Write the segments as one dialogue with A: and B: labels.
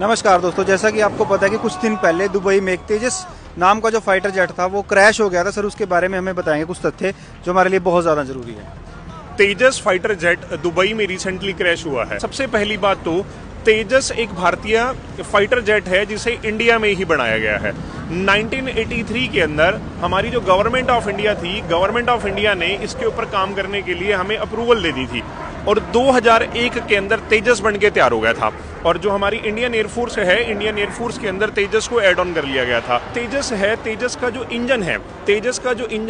A: नमस्कार दोस्तों, जैसा कि आपको पता है कि कुछ दिन पहले दुबई में एक तेजस नाम का जो फाइटर जेट था वो क्रैश हो गया था। सर उसके बारे में हमें बताएंगे कुछ तथ्य जो हमारे लिए बहुत ज़्यादा ज़रूरी है।
B: तेजस फाइटर जेट दुबई में रिसेंटली क्रैश हुआ है। सबसे पहली बात तो तेजस एक भारतीय फाइटर जेट है जिसे इंडिया में ही बनाया गया है। 1983 के अंदर हमारी जो गवर्नमेंट ऑफ इंडिया थी, गवर्नमेंट ऑफ इंडिया ने इसके ऊपर काम करने के लिए हमें अप्रूवल दे दी थी और 2001 के अंदर तेजस बन के तैयार हो गया था। और जो हमारी इंडियन एयरफोर्स है, इंडियन एयरफोर्स के अंदर तेजस को ऐड ऑन कर लिया गया था। तेजस है, तेजस का जो इंजन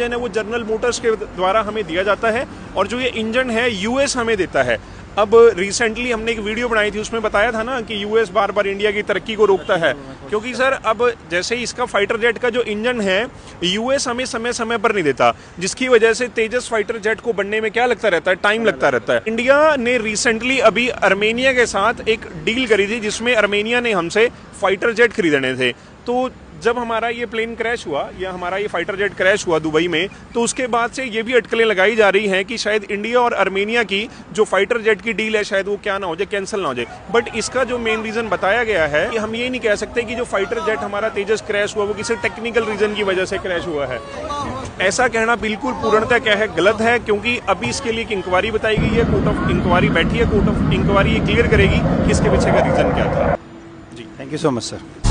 B: है, वो जनरल मोटर्स के द्वारा हमें दिया जाता है और जो ये इंजन है यूएस हमें देता है। अब रिसेंटली हमने एक वीडियो बनाई थी, उसमें बताया था ना कि यूएस बार बार इंडिया की तरक्की को रोकता है, क्योंकि सर अब जैसे इसका फाइटर जेट का जो इंजन है यूएस हमें समय समय पर नहीं देता, जिसकी वजह से तेजस फाइटर जेट को बनने में क्या लगता रहता है, टाइम लगता रहता है। इंडिया ने रिसेंटली अभी आर्मेनिया के साथ एक डील करी थी जिसमें आर्मेनिया ने हमसे फाइटर जेट खरीदने थे। तो जब हमारा ये प्लेन क्रैश हुआ या हमारा ये फाइटर जेट क्रैश हुआ दुबई में, तो उसके बाद से ये भी अटकलें लगाई जा रही हैं कि शायद इंडिया और आर्मेनिया की जो फाइटर जेट की डील है शायद वो क्या ना हो जाए, कैंसिल ना हो जाए। बट इसका जो मेन रीजन बताया गया है कि हम ये नहीं कह सकते कि जो फाइटर जेट हमारा तेजस क्रैश हुआ वो किसी टेक्निकल रीजन की वजह से क्रैश हुआ है। ऐसा कहना बिल्कुल पूर्णतः क्या है, गलत है, क्योंकि अभी इसके लिए एक इंक्वायरी बताई गई है, कोर्ट ऑफ इंक्वायरी बैठी है, कोर्ट ऑफ इंक्वायरी ये क्लियर करेगी कि इसके पीछे का रीजन क्या था।
A: जी, thank you so much sir.